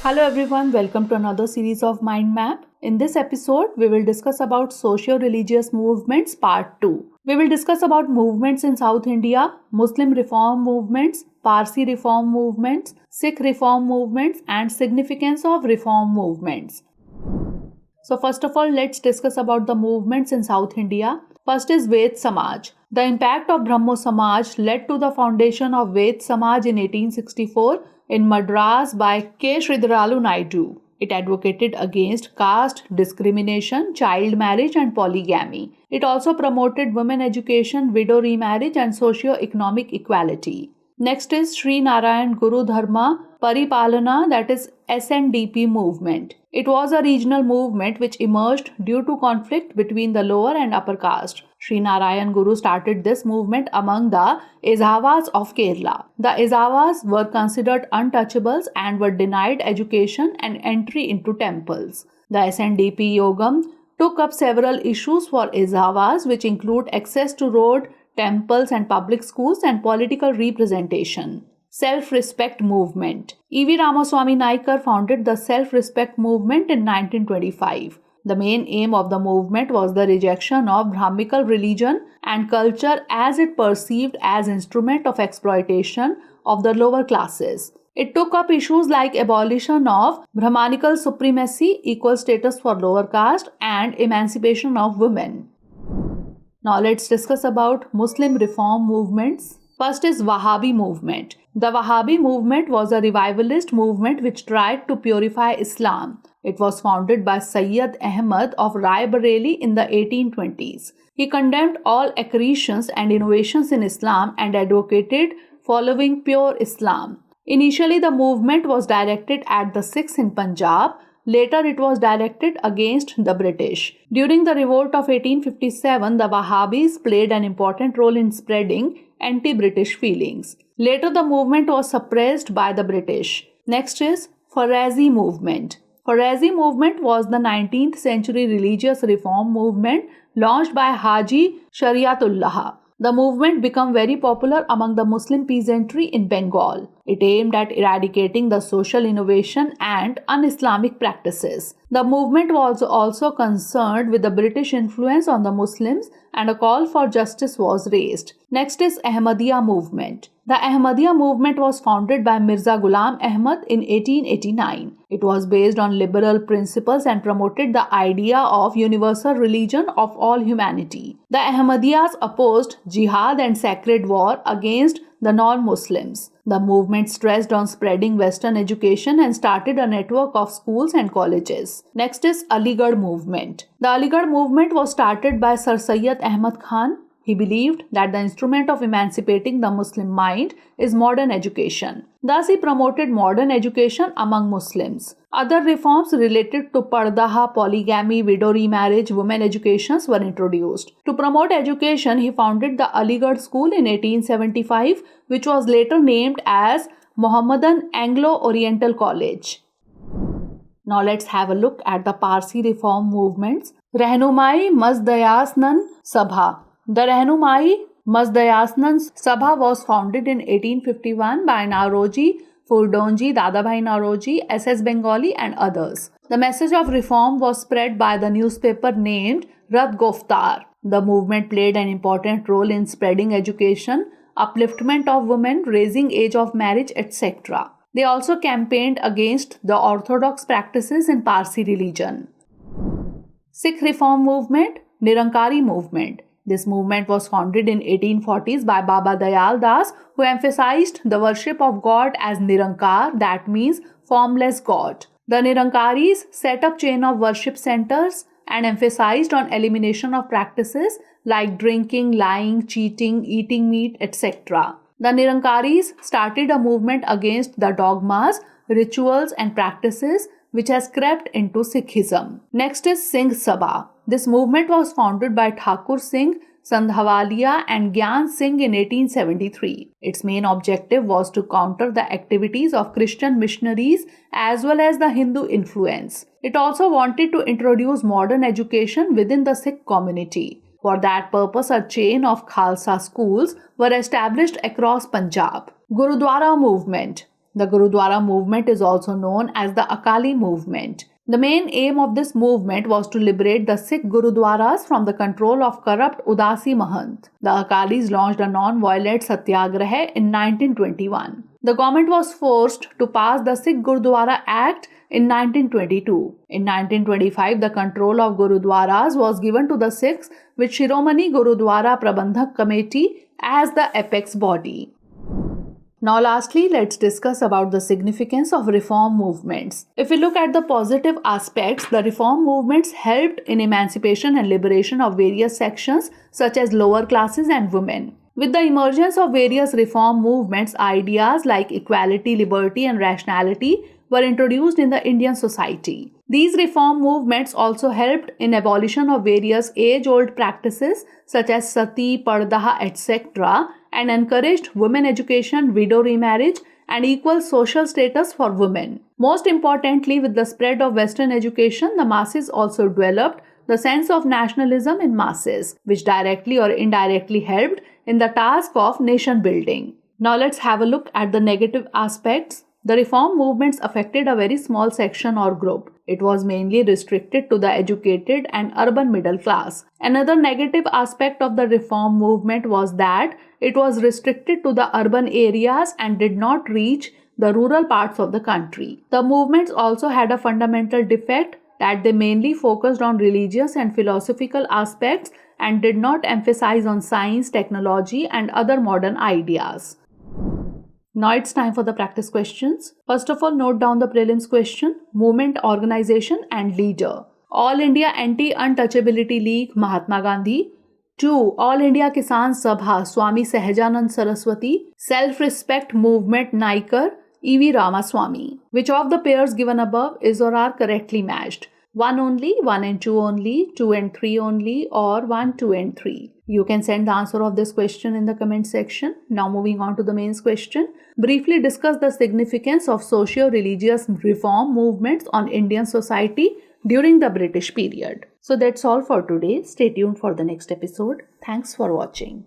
Hello everyone, welcome to another series of Mind Map. In this episode, we will discuss about socio-religious movements part 2. We will discuss about movements in South India, Muslim reform movements, Parsi reform movements, Sikh reform movements and significance of reform movements. So first of all, let's discuss about the movements in South India. First is Ved Samaj. The impact of Brahmo Samaj led to the foundation of Ved Samaj in 1864 in Madras by K. Sridharalu Naidu. It advocated against caste discrimination, child marriage and polygamy. It also promoted women education, widow remarriage and socio-economic equality. Next is Sri Narayan Guru Dharma Paripalana, that is SNDP movement. It was a regional movement which emerged due to conflict between the lower and upper caste. Sri Narayan Guru started this movement among the Ezhavas of Kerala. The Ezhavas were considered untouchables and were denied education and entry into temples. The SNDP Yogam took up several issues for Ezhavas, which include access to road, temples and public schools and political representation. Self-respect movement. E.V. Ramaswamy Naikar founded the self-respect movement in 1925. The main aim of the movement was the rejection of Brahminical religion and culture as it perceived as instrument of exploitation of the lower classes. It took up issues like abolition of Brahmanical supremacy, equal status for lower caste, and emancipation of women. Now let's discuss about Muslim reform movements. First is Wahhabi movement. The Wahhabi movement was a revivalist movement which tried to purify Islam. It was founded by Sayyid Ahmad of Rai Bareli in the 1820s. He condemned all accretions and innovations in Islam and advocated following pure Islam. Initially, the movement was directed at the Sikhs in Punjab. Later, it was directed against the British. During the revolt of 1857, the Wahhabis played an important role in spreading anti-British feelings. Later, the movement was suppressed by the British. Next is Farazi movement. Farazi movement was the 19th century religious reform movement launched by Haji Shariatullah. The movement became very popular among the Muslim peasantry in Bengal. It aimed at eradicating the social innovation and un-Islamic practices. The movement was also concerned with the British influence on the Muslims and a call for justice was raised. Next is Ahmadiyya movement. The Ahmadiyya movement was founded by Mirza Ghulam Ahmad in 1889. It was based on liberal principles and promoted the idea of universal religion of all humanity. The Ahmadiyyas opposed jihad and sacred war against the non-Muslims. The movement stressed on spreading Western education and started a network of schools and colleges. Next is Aligarh movement. The Aligarh movement was started by Sir Syed Ahmad Khan. He believed that the instrument of emancipating the Muslim mind is modern education. Thus, he promoted modern education among Muslims. Other reforms related to pardah, polygamy, widow remarriage, women educations were introduced. To promote education, he founded the Aligarh School in 1875, which was later named as Mohammedan Anglo-Oriental College. Now let's have a look at the Parsi reform movements. Rahnumai Mazdayasnan Sabha. The Rahnumai Mazdayasnan Sabha was founded in 1851 by Nauroji, Furdonji, Dadabhai Nauroji, S.S. Bengali and others. The message of reform was spread by the newspaper named Rat Goftar. The movement played an important role in spreading education, upliftment of women, raising age of marriage, etc. They also campaigned against the orthodox practices in Parsi religion. Sikh reform movement, Nirankari movement. This movement was founded in 1840s by Baba Dayal Das, who emphasized the worship of God as Nirankar, that means formless God. The Nirankaris set up chain of worship centers and emphasized on elimination of practices like drinking, lying, cheating, eating meat, etc. The Nirankaris started a movement against the dogmas, rituals and practices which has crept into Sikhism. Next is Singh Sabha. This movement was founded by Thakur Singh, Sandhwalia and Gyan Singh in 1873. Its main objective was to counter the activities of Christian missionaries as well as the Hindu influence. It also wanted to introduce modern education within the Sikh community. For that purpose, a chain of Khalsa schools were established across Punjab. Gurudwara movement. The Gurudwara movement is also known as the Akali movement. The main aim of this movement was to liberate the Sikh Gurudwaras from the control of corrupt Udasi Mahant. The Akalis launched a non-violent satyagraha in 1921. The government was forced to pass the Sikh Gurudwara Act in 1922. In 1925, the control of Gurudwaras was given to the Sikhs with Shiromani Gurudwara Prabandhak Committee as the apex body. Now lastly, let's discuss about the significance of reform movements. If we look at the positive aspects, the reform movements helped in emancipation and liberation of various sections such as lower classes and women. With the emergence of various reform movements, ideas like equality, liberty and rationality were introduced in the Indian society. These reform movements also helped in abolition of various age-old practices such as sati, pardah, etc. and encouraged women education, widow remarriage and equal social status for women. Most importantly, with the spread of Western education, the masses also developed the sense of nationalism in masses, which directly or indirectly helped in the task of nation building. Now let's have a look at the negative aspects. The reform movements affected a very small section or group. It was mainly restricted to the educated and urban middle class. Another negative aspect of the reform movement was that it was restricted to the urban areas and did not reach the rural parts of the country. The movements also had a fundamental defect that they mainly focused on religious and philosophical aspects and did not emphasize on science, technology and other modern ideas. Now it's time for the practice questions. First of all, note down the prelims question, movement, organization and leader. All India Anti-Untouchability League, Mahatma Gandhi. 2. All India Kisan Sabha, Swami Sahajanand Saraswati. Self-Respect Movement, Naikar, E.V. Ramaswamy. Which of the pairs given above is or are correctly matched? 1 only, 1 and 2 only, 2 and 3 only, or 1, 2 and 3. You can send the answer of this question in the comment section. Now moving on to the mains question. Briefly discuss the significance of socio-religious reform movements on Indian society during the British period. So that's all for today. Stay tuned for the next episode. Thanks for watching.